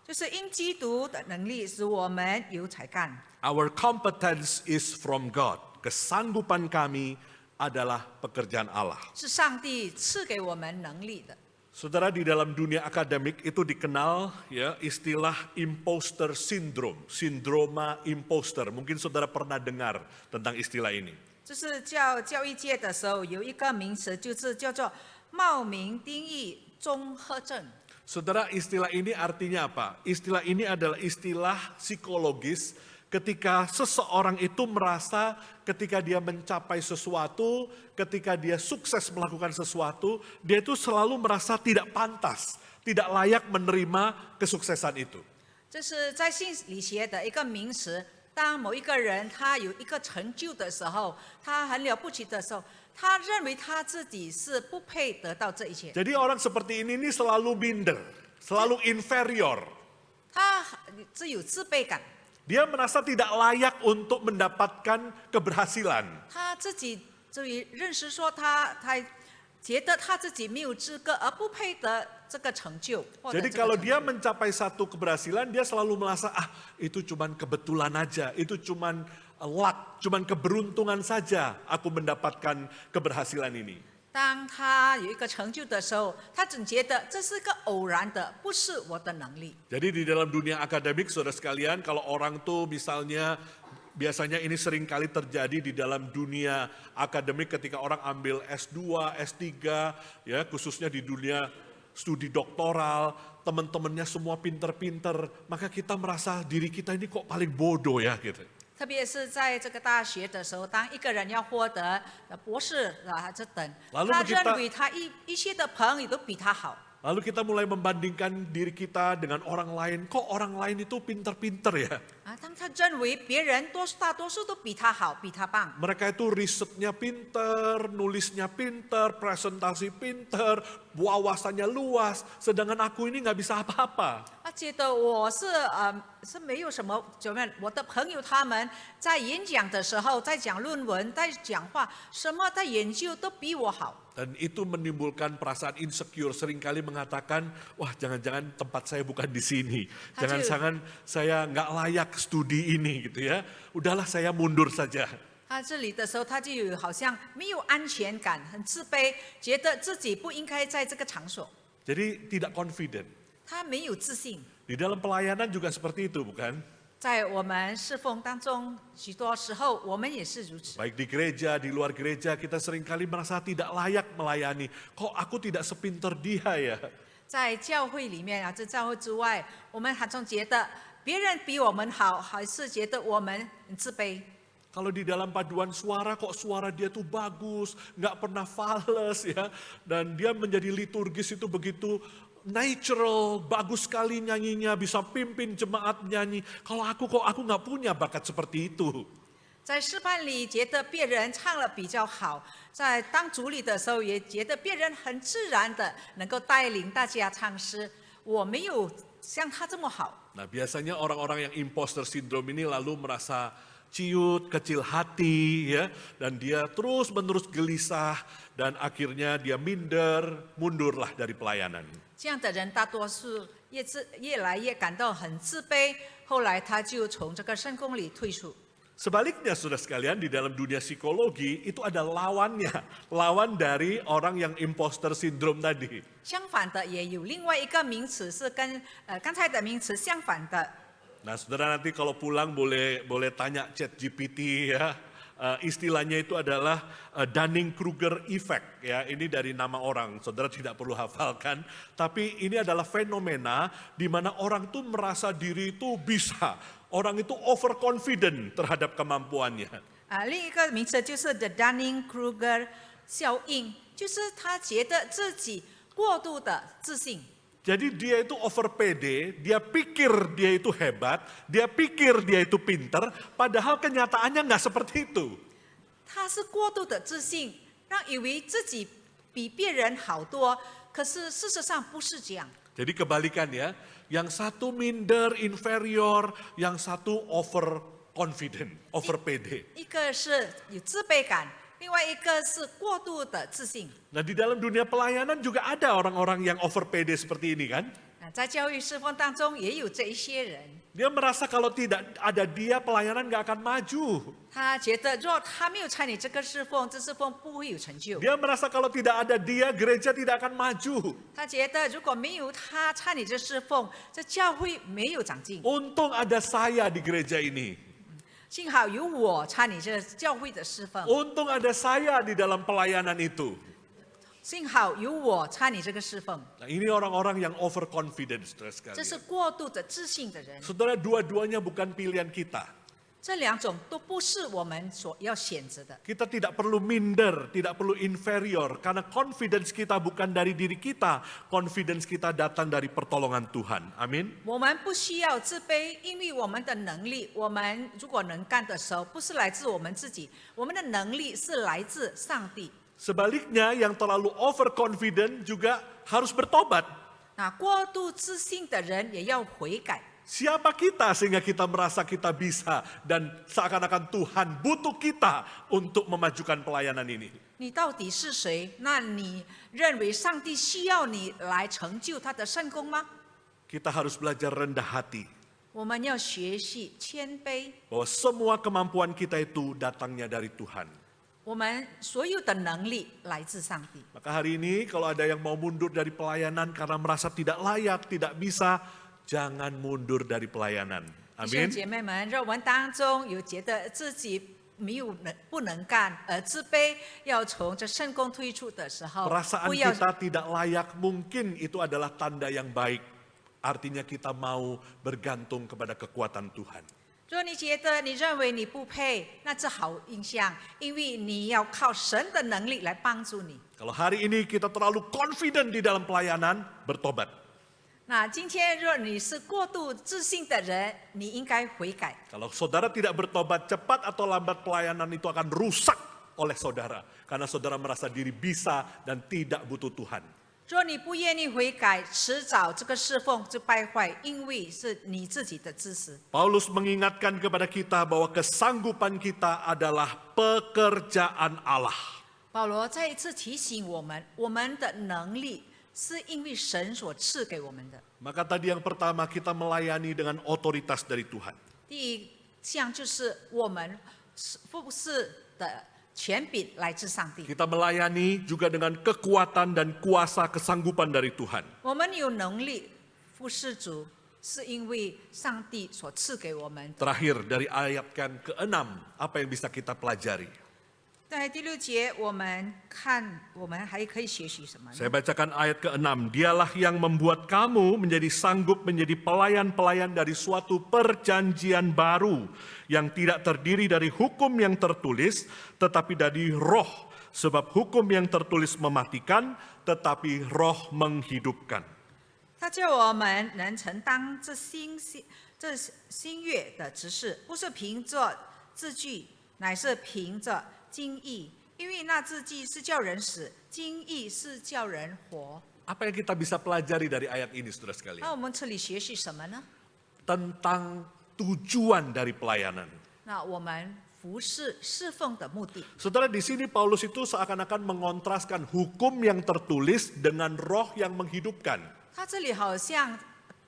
就是因基督的能力使我们有才干。 Our competence is from God. Kesanggupan kami adalah pekerjaan Allah. 是上帝赐给我们能力的。 Saudara, di dalam dunia akademik itu dikenal ya istilah imposter syndrome, sindroma imposter. Mungkin saudara pernah dengar tentang istilah ini. 就是教育界的时候有一个名词，就是叫做冒名定义综合症。Saudara, istilah ini artinya apa? Istilah ini adalah istilah psikologis ketika seseorang itu merasa ketika dia mencapai sesuatu, ketika dia sukses melakukan sesuatu, dia itu selalu merasa tidak pantas, tidak layak menerima kesuksesan itu. 这是在心理学的一个名词。当某一个人他有一个成就的时候，他很了不起的时候，他认为他自己是不配得到这一切， Jadi orang seperti ini selalu minder, selalu inferior. 他只有自卑感， Dia merasa tidak layak untuk mendapatkan keberhasilan. 他自己就认识说他觉得他自己没有资格，而不配得这个成就。获得 Jadi 这个 kalau 成就 dia mencapai satu keberhasilan, dia selalu merasa itu cuman kebetulan aja, itu cuman luck, cuman keberuntungan saja aku mendapatkan keberhasilan ini. 当他有一个成就的时候，他总觉得这是个偶然的，不是我的能力。 Jadi di dalam dunia akademik, saudara sekalian, kalau orang tuh misalnya, biasanya ini sering kali terjadi di dalam dunia akademik ketika orang ambil S2, S3, ya khususnya di dunia studi doktoral, teman-temannya semua pinter-pinter, maka kita merasa diri kita ini kok paling bodoh ya gitu. 特别是在这个大学的时候，当一个人要获得博士这等， Lalu 他 kita- 认为他一些的朋友都比他好， Lalu kita mulai membandingkan diri kita dengan orang lain, kok orang lain itu pinter-pinter ya. 当他认为别人大多数都比他好，比他棒， Mereka itu risetnya pinter, nulisnya pinter, presentasi pinter, wawasannya luas, sedangkan aku ini nggak bisa apa-apa. 他觉得我是没有什么怎么样，我的朋友他们在演讲的时候，在讲论文，在讲话，什么在研究都比我好。 Dan itu menimbulkan perasaan insecure, seringkali mengatakan, wah jangan-jangan tempat saya bukan di sini, jangan-jangan saya nggak layak studi ini gitu ya, udahlah saya mundur saja. 他这里的时候，他就有好像没有安全感，很自卑，觉得自己不应该在这个场所， Jadi tidak confident. 他没有自信。 Di dalam pelayanan juga seperti itu bukan? 在我们侍奉当中，许多时候我们也是如此。 Baik di gereja, di luar gereja, kita seringkali merasa tidak layak melayani. Kok aku tidak sepinter dia ya? 在教会里面在教会之外，我们还总觉得别人比我们好，还是觉得我们很自卑。 Kalau di dalam paduan suara, kok suara dia tuh bagus, nggak pernah fales ya. Dan dia menjadi liturgis itu begitu natural, bagus sekali nyanyinya, bisa pimpin jemaat nyanyi. Kalau aku nggak punya bakat seperti itu. 在诗班里觉得别人唱了比较好，在当主理的时候也觉得别人很自然的能够带领大家唱诗，我没有像他这么好。 Nah biasanya orang-orang yang imposter syndrome ini lalu merasa ciut, kecil hati ya. Dan dia terus-menerus gelisah dan akhirnya dia mundurlah dari pelayanan. 这样的人大多数越来越感到很自卑，后来他就从这个圣宫里退出。 Sebaliknya saudara sekalian, di dalam dunia psikologi itu ada lawannya, lawan dari orang yang imposter syndrome tadi. 相反的，也有另外一个名词是跟刚才的名词相反的。 Nah saudara nanti kalau pulang boleh tanya ChatGPT ya. Istilahnya itu adalah Dunning-Kruger effect ya. Ini dari nama orang, saudara tidak perlu hafalkan. Tapi ini adalah fenomena di mana orang tuh merasa diri itu bisa. Orang itu overconfident terhadap kemampuannya. 另一个名词就是 the Dunning-Kruger 效应，就是他觉得自己过度的自信。 Jadi dia itu over pede, dia pikir dia itu hebat, dia pikir dia itu pinter, padahal kenyataannya nggak seperti itu. 他是过度的自信，让以为自己比别人好多，可是事实上不是这样。 Jadi kebalikan ya, yang satu minder, inferior, yang satu over confident, over pede. 一个是有自卑感，另外一个是过度的自信。 Nah di dalam dunia pelayanan juga ada orang-orang yang over pede seperti ini kan. 在教育侍奉当中也有这一些人， Dia merasa kalau tidak ada dia pelayanan nggak akan maju. 他觉得若他没有参与这个侍奉，这侍奉不会有成就。 Dia merasa kalau tidak ada dia gereja tidak akan maju. 他觉得如果没有他参与这侍奉，这教会没有长进。 Untung ada saya di gereja ini. 幸好有我参与这教会的侍奉， Untung ada saya di dalam pelayanan itu. 幸好有我参与这个侍奉， Nah, ini orang-orang yang overconfident, saudara 这是 sekalian. 过度的自信的人。 Saudara, dua-duanya bukan pilihan kita. 这两种都不是我们所要选择的。 Kita tidak perlu minder, tidak perlu inferior, karena confidence kita bukan dari diri kita, confidence kita datang dari pertolongan Tuhan. Amin. 我们不需要自卑，因为我们的能力，我们如果能干的时候，不是来自我们自己，我们的能力是来自上帝。 Sebaliknya, yang terlalu overconfident juga harus bertobat. 那过度自信的人也要悔改。 Siapa kita sehingga kita merasa kita bisa dan seakan-akan Tuhan butuh kita untuk memajukan pelayanan ini. 你到底是谁？那你认为上帝需要你来成就他的圣工吗？ Kita harus belajar rendah hati 我们要学习谦卑， bahwa semua kemampuan kita itu datangnya dari Tuhan. 我们所有的能力来自上帝。 Maka hari ini kalau ada yang mau mundur dari pelayanan karena merasa tidak layak, tidak bisa, jangan mundur dari pelayanan. 弟兄 Amin. 姐妹们，若我们当中有觉得自己没有不能干而自卑，要从这圣工退出的时候， Perasaan 不要 kita tidak layak, mungkin itu adalah tanda yang baik. Artinya kita mau bergantung kepada kekuatan Tuhan. 若你觉得你认为你不配，那这好印象，因为你要靠神的能力来帮助你。 Kalau hari ini kita terlalu confident di dalam pelayanan, bertobat. 那今天若你是过度自信的人，你应该悔改。 Kalau saudara tidak bertobat, cepat atau lambat pelayanan itu akan rusak oleh saudara. Karena saudara merasa diri bisa dan tidak butuh Tuhan. 若你不愿意悔改，迟早这个侍奉就败坏，因为是你自己的自私。 Paulus mengingatkan kepada kita bahwa kesanggupan kita adalah pekerjaan Allah. 保罗再一次提醒我们，我们的能力是因为神所赐给我们的。 Maka tadi yang pertama kita melayani dengan otoritas dari Tuhan. 第一项就是我们服侍的权柄来自上帝， Kita melayani juga dengan kekuatan dan kuasa kesanggupan dari Tuhan. 我们有能力服侍主，是因为上帝所赐给我们。 Terakhir dari ayat yang ke-6, apa yang bisa kita pelajari? 在第6节，我们看我们还可以学习什么呢？ Saya bacakan ayat ke-6. Dialah yang membuat kamu menjadi sanggup menjadi pelayan-pelayan dari suatu perjanjian baru yang tidak terdiri dari hukum yang tertulis, tetapi dari roh. Sebab hukum yang tertulis mematikan, tetapi roh menghidupkan. 他叫我们能承当这新约的职事，不是凭着字句，乃是凭着经义。因为那字句是叫人死，经义是叫人活。 Apa yang kita bisa pelajari dari ayat ini, saudara sekalian? 那我们这里学习什么呢？ Tentang tujuan dari pelayanan. 那我们服侍侍奉的目的。 Saudara, di sini Paulus itu seakan-akan mengontraskan hukum yang tertulis dengan roh yang menghidupkan. 他这里好像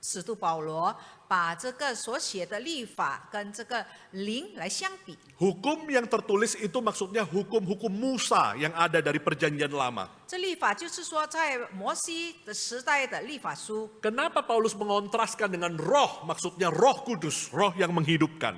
使徒保罗把这个所写的律法跟这个灵来相比。 Hukum yang tertulis itu maksudnya hukum-hukum Musa yang ada dari perjanjian lama. 这律法就是说，在摩西的时代的律法书。 Kenapa Paulus mengontraskan dengan roh, maksudnya roh kudus, roh yang menghidupkan?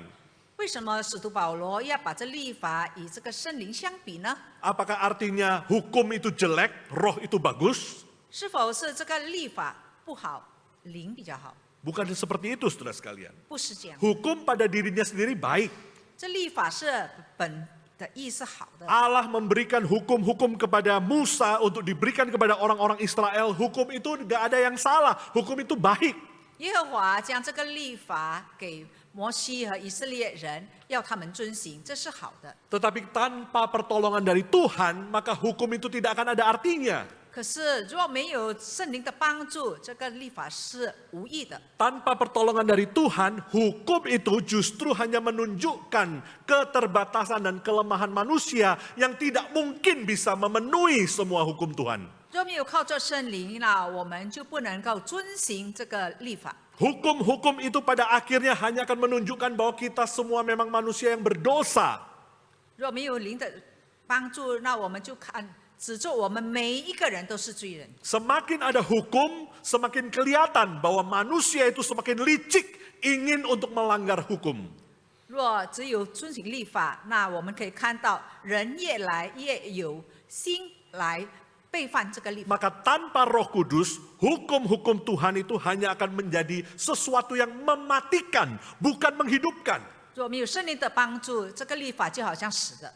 为什么使徒保罗要把这律法与这个圣灵相比呢？ Apakah artinya hukum itu jelek, roh itu bagus? 是否是这个律法不好，灵比较好？ Bukan seperti itu, saudara sekalian. 不是这样， Hukum pada dirinya sendiri baik. 这律法是本的意是好的。 Allah memberikan hukum-hukum kepada Musa untuk diberikan kepada orang-orang Israel. Hukum itu tidak ada yang salah, hukum itu baik. 耶和华将这个律法给摩西和以色列人，要他们遵行，这是好的。 Tetapi tanpa pertolongan dari Tuhan, maka hukum itu tidak akan ada artinya. 可是如果没有圣灵的帮助，这个律法是无益的。 Tanpa pertolongan dari Tuhan, hukum itu justru hanya menunjukkan keterbatasan dan kelemahan manusia yang tidak mungkin bisa memenuhi semua hukum Tuhan. 若没有靠着圣灵，那我们就不能够遵行这个律法。 Hukum-hukum itu pada akhirnya hanya akan menunjukkan bahwa kita semua memang manusia yang berdosa. 若没有灵的帮助，那我们就看指着我们每一个人都是罪人。 Semakin ada hukum, semakin kelihatan bahwa manusia itu semakin licik ingin untuk melanggar hukum. 若只有遵行律法，那我们可以看到人越来越有心来背犯这个律法。 Maka tanpa Roh Kudus, hukum-hukum Tuhan itu hanya akan menjadi sesuatu yang mematikan, bukan menghidupkan. 若没有圣灵的帮助，这个律法就好像死的。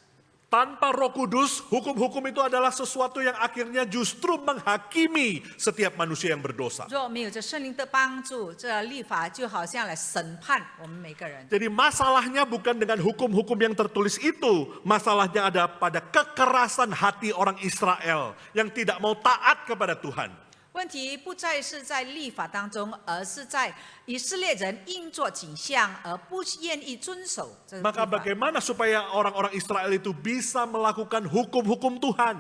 Tanpa Roh Kudus, hukum-hukum itu adalah sesuatu yang akhirnya justru menghakimi setiap manusia yang berdosa. 若没有这圣灵的帮助，这律法就好像来审判我们每个人。 Jadi masalahnya bukan dengan hukum-hukum yang tertulis itu. Masalahnya ada pada kekerasan hati orang Israel yang tidak mau taat kepada Tuhan. 问题不再是在律法当中，而是在以色列人因作景象而不愿意遵守这个律 Maka 法。 bagaimana supaya orang-orang Israel itu bisa melakukan hukum-hukum Tuhan?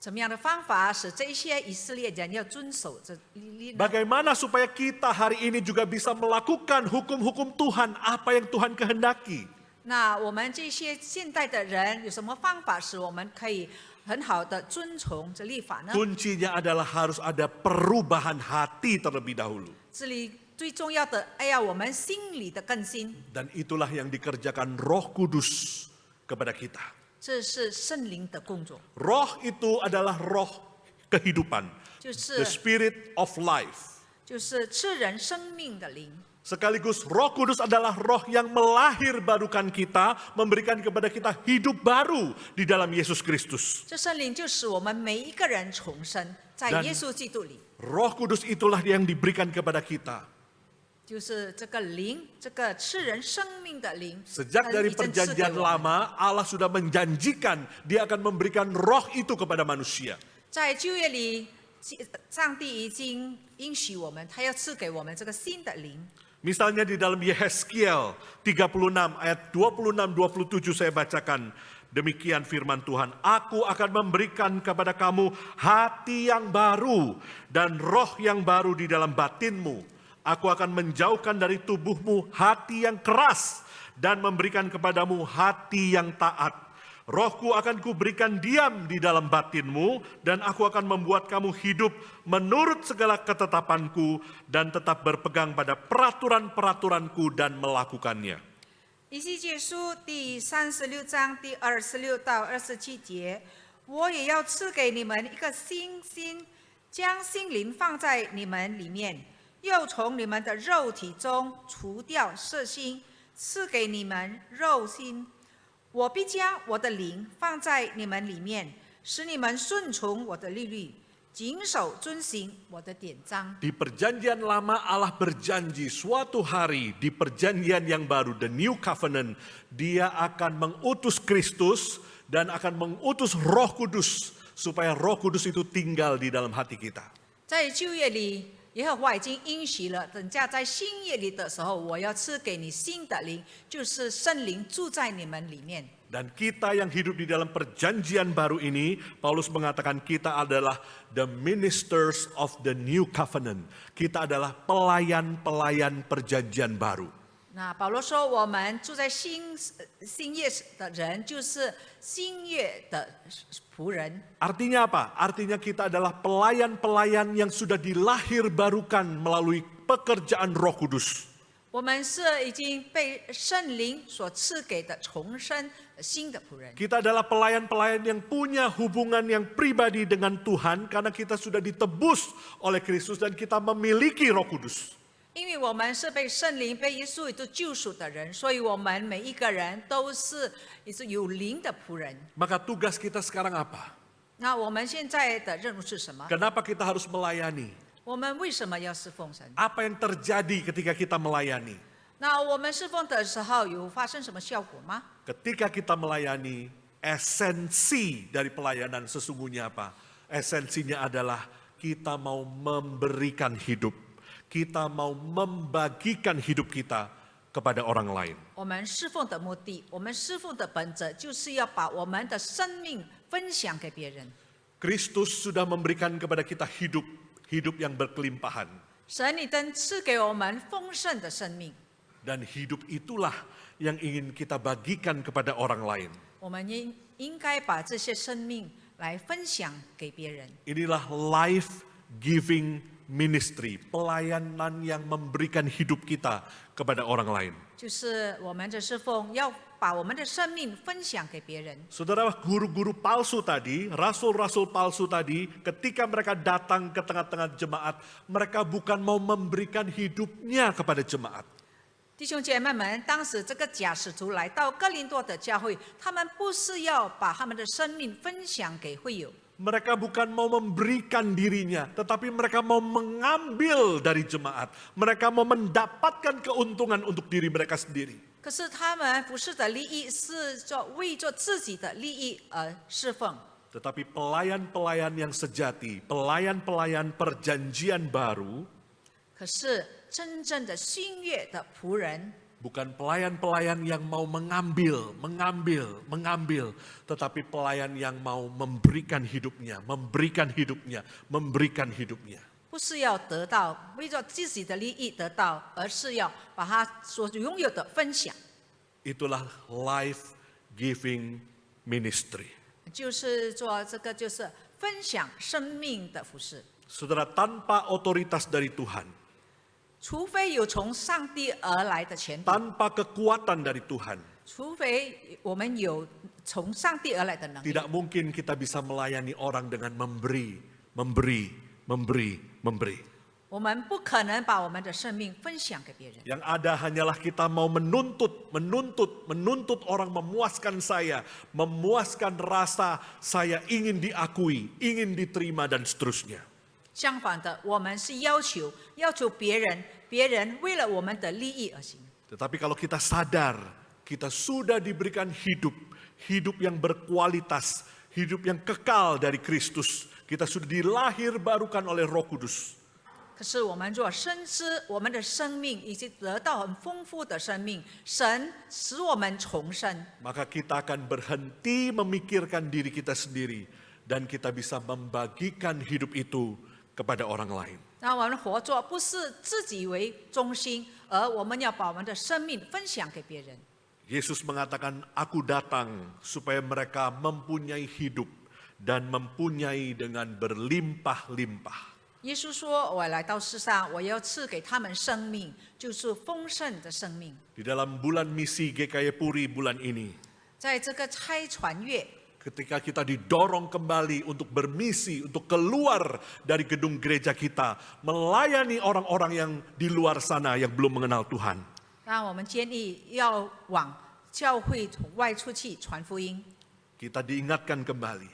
怎么样的方法使这些以色列人要遵守这律呢？ Bagaimana supaya kita hari ini juga bisa melakukan hukum-hukum Tuhan, apa yang Tuhan kehendaki? 那我们这些现代的人有什么方法使我们可以很好的遵从这律法呢？ Kuncinya adalah harus ada perubahan hati terlebih dahulu. 这里最重要的，要我们心里的更新， Dan itulah yang dikerjakan Roh Kudus kepada kita. 这是圣灵的工作， Roh itu adalah roh kehidupan, 就 the 是 spirit of life. 就是赐人生命的灵。 Sekaligus Roh Kudus adalah roh yang melahirbarukan kita, memberikan kepada kita hidup baru di dalam Yesus Kristus. 这圣灵就使我们每一个人重生，在 Dan 耶稣基督里， Roh Kudus itulah yang diberikan kepada kita. 就是这个灵，这个赐人生命的灵， Sejak dari 已经赐给 perjanjian 我们。 lama, Allah sudah menjanjikan Dia akan memberikan roh itu kepada manusia. 在旧约里，上帝已经应许我们，他要赐给我们这个新的灵。 Misalnya di dalam Yehezkiel 36 ayat 26-27 saya bacakan. Demikian firman Tuhan, aku akan memberikan kepada kamu hati yang baru dan roh yang baru di dalam batinmu. Aku akan menjauhkan dari tubuhmu hati yang keras dan memberikan kepadamu hati yang taat. Rohku akan kuberikan diam di dalam batinmu dan aku akan membuat kamu hidup menurut segala ketetapanku dan tetap berpegang pada peraturan-peraturanku dan melakukannya. 以西结书第36章第26到27节，我也要赐给你们一个新心，将心灵放在你们里面，又从你们的肉体中除掉色心，赐给你们肉心。我必将我的灵放在你们里面，使你们顺从我的律律，谨守遵行我的典章。 Di perjanjian lama Allah berjanji suatu hari di perjanjian yang baru, the new covenant, Dia akan mengutus Kristus dan akan mengutus Roh Kudus supaya Roh Kudus itu tinggal di dalam hati kita. 在旧约里，耶和华已经应许了，等下在新约里的时候，我要赐给你新的灵，就是圣灵住在你们里面。 Dan kita yang hidup di dalam perjanjian baru ini, Paulus mengatakan kita adalah the ministers of the new covenant. Kita adalah pelayan-pelayan perjanjian baru. 那保罗说，我们住在新约的人，就是新约的仆人。 Artinya apa? Artinya kita adalah pelayan-pelayan yang sudah dilahirbarukan melalui pekerjaan Roh Kudus. 我们是已经被圣灵所赐给的重生新的仆人。 Kita adalah pelayan-pelayan yang punya hubungan yang pribadi dengan Tuhan karena kita sudah ditebus oleh Kristus dan kita memiliki Roh Kudus. 因为我们是被圣灵、被耶稣基督救赎的人，所以我们每一个人都是也是有灵的仆人。 Maka tugas kita sekarang apa? 那我们现在的任务是什么？ Kenapa kita harus melayani? 我们为什么要侍奉神？ Apa yang terjadi ketika kita melayani? 那我们侍奉的时候有发生什么效果吗？ Ketika kita melayani, esensi dari pelayanan sesungguhnya apa? Esensinya adalah kita mau memberikan hidup. Kita mau membagikan hidup kita kepada orang lain. 我们侍奉的目的，我们侍奉的本质，就是要把我们的生命分享给别人。 Kristus sudah memberikan kepada kita hidup, hidup yang berkelimpahan. 神已经赐给我们丰盛的生命， Dan hidup itulah yang ingin kita bagikan kepada orang lain. 我们应该把这些生命来分享给别人。 Inilah life-giving ministry, pelayanan yang memberikan hidup kita kepada orang lain. 就是我们的侍奉要把我们的生命分享给别人。 Saudara, guru-guru palsu tadi, rasul-rasul palsu tadi, ketika mereka datang ke tengah-tengah jemaat, mereka bukan mau memberikan hidupnya kepada jemaat. 弟兄姐妹们，当时这个假使徒来到哥林多的教会，他们不是要把他们的生命分享给会友， Mereka bukan mau memberikan dirinya, tetapi mereka mau mengambil dari jemaat. Mereka mau mendapatkan keuntungan untuk diri mereka sendiri. 可是他们服侍的利益是为着自己的利益而侍奉。 Tetapi pelayan-pelayan yang sejati, pelayan-pelayan perjanjian baru, 可是真正的新约的仆人， bukan pelayan-pelayan yang mau mengambil, tetapi pelayan yang mau memberikan hidupnya, memberikan hidupnya, memberikan hidupnya. 不是要得到，为着自己的利益得到，而是要把他所拥有的分享， Itulah life-giving ministry. 就是做这个就是分享生命的服侍。 Saudara, tanpa otoritas dari Tuhan, 除非有从上帝而来的权柄， tanpa kekuatan dari Tuhan, 除非我们有从上帝而来的能力， tidak mungkin kita bisa melayani orang dengan memberi. 我们不可能把我们的生命分享给别人。 Yang ada hanyalah kita mau menuntut orang memuaskan saya, memuaskan rasa saya ingin diakui, ingin diterima dan seterusnya. 相反的，我们是要求别人，别人为了我们的利益而行。 Tetapi kalau kita sadar, kita sudah diberikan hidup yang berkualitas, hidup yang kekal dari Kristus. Kita sudah dilahir barukan oleh Roh Kudus. 可是我们若深知我们的生命已经得到很丰富的生命，神使我们重生， Maka kita akan berhenti memikirkan diri kita sendiri dan kita bisa membagikan hidup itu kepada orang lain. 让我们活着不是自己为中心，而我们要把我们的生命分享给别人。 Yesus mengatakan, "Aku datang supaya mereka mempunyai hidup dan mempunyai dengan berlimpah-limpah." 耶稣说：“我来到世上，我要赐给他们生命，就是丰盛的生命。 Di dalam bulan misi GKY Puri bulan ini, ”在这个拆船月， ketika kita didorong kembali untuk bermisi, untuk keluar dari gedung gereja kita, melayani orang-orang yang di luar sana yang belum mengenal Tuhan. 让我们坚毅要往教会从外出去传福音。 Kita diingatkan kembali,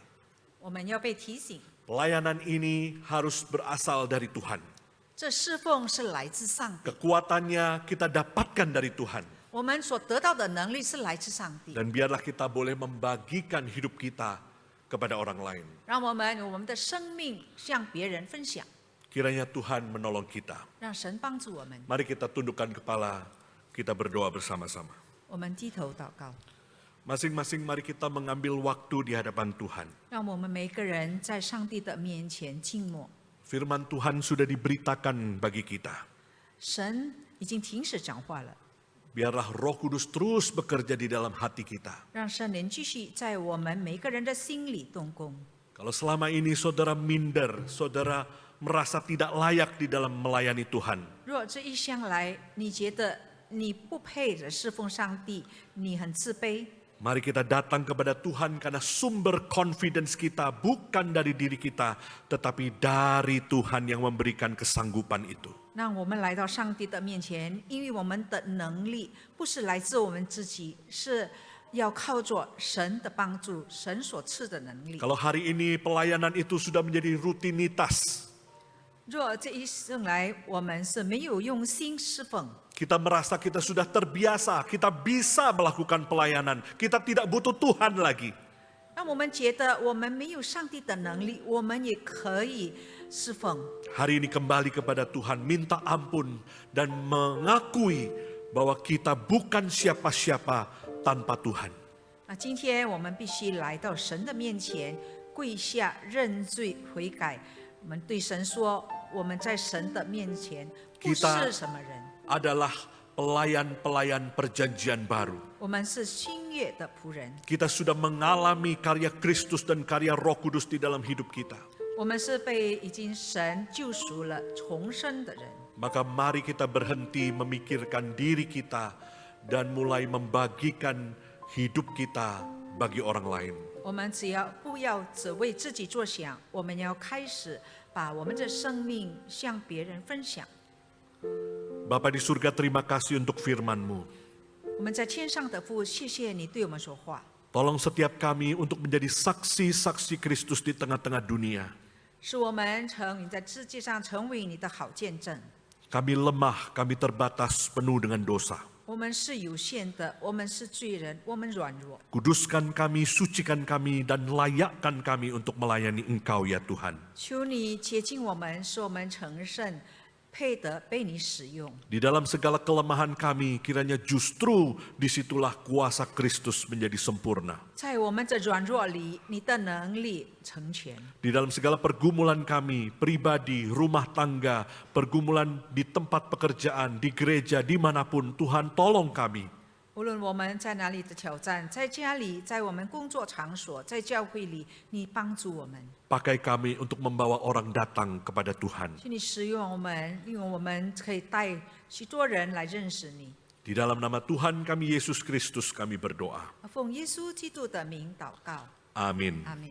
我们要被提醒， pelayanan ini harus berasal dari Tuhan. 这侍奉是来自上帝， Kekuatannya kita dapatkan dari Tuhan. 我们所得到的能力是来自上帝。 Dan biarlah kita boleh membagikan hidup kita kepada orang lain. 让我们的生命向别人分享， Kiranya Tuhan menolong kita. 让神帮助我们。 Mari kita tundukkan kepala, kita berdoa bersama-sama. 我们低头祷告， Masing-masing mari kita mengambil waktu di hadapan Tuhan. 让我们每个人在上帝的面前静默。 Firman Tuhan sudah diberitakan bagi kita. 神已经停止讲话了， Biarlah Roh Kudus terus bekerja di dalam hati kita. 让圣灵继续在我们每个人的心里动工。 Kalau selama ini saudara minder, saudara merasa tidak layak di dalam melayani Tuhan, 若这一向来你觉得你不配着侍奉上帝，你很自卑， mari kita datang kepada Tuhan karena sumber confidence kita bukan dari diri kita, tetapi dari Tuhan yang memberikan kesanggupan itu. 让我们来到上帝的面前，因为我们的能力不是来自我们自己，是要靠着神的帮助，神所赐的能力。 Kalau hari ini pelayanan itu sudah menjadi rutinitas, 若这一生来我们是没有用心侍奉， kita merasa kita sudah terbiasa, kita bisa melakukan pelayanan, kita tidak butuh Tuhan lagi. 让我们觉得我们没有上帝的能力，我们也可以侍奉。 Hari ini kembali kepada Tuhan, minta ampun dan mengakui bahwa kita bukan siapa-siapa tanpa Tuhan. 那今天我们必须来到神的面前，跪下认罪悔改。我们对神说，我们在神的面前不是什么人， Adalah pelayan-pelayan perjanjian baru. 我们是新约的仆人， Kita sudah mengalami karya Kristus dan karya Roh Kudus di dalam hidup kita. 我们是被已经神救赎了重生的人。Maka mari kita berhenti memikirkan diri kita dan mulai membagikan hidup kita bagi orang lain. 我们不要只为自己着想，我们要开始把我们的生命向别人分享。 Bapa di surga, terima kasih untuk firman-Mu. 我们在天上的父，谢谢你对我们说话， Tolong setiap kami untuk menjadi saksi-saksi Kristus di tengah-tengah dunia. 使我们你在世界上成为你的好见证。 Kami lemah, kami terbatas, penuh dengan dosa. 我们是有限的，我们是罪人，我们软弱。 Kuduskan kami, sucikan kami, dan layakkan kami untuk melayani Engkau ya Tuhan. 求你洁净我们，使我们成圣，配得被你使用。 Di dalam segala kelemahan kami, kiranya justru disitulah kuasa Kristus menjadi sempurna. 在我们的软弱里，你的能力成全。 Di dalam segala pergumulan kami, pribadi, rumah tangga, pergumulan di tempat pekerjaan, di gereja, dimanapun, Tuhan tolong kami. 无论我们在哪里的挑战，在家里，在我们工作场所，在教会里，你帮助我们， Pakai kami untuk membawa orang datang kepada Tuhan. 请你使用我们，因为我们可以带许多人来认识你。 Di dalam nama Tuhan kami Yesus Kristus kami berdoa. 奉耶稣基督的名祷告， Amin. 阿门。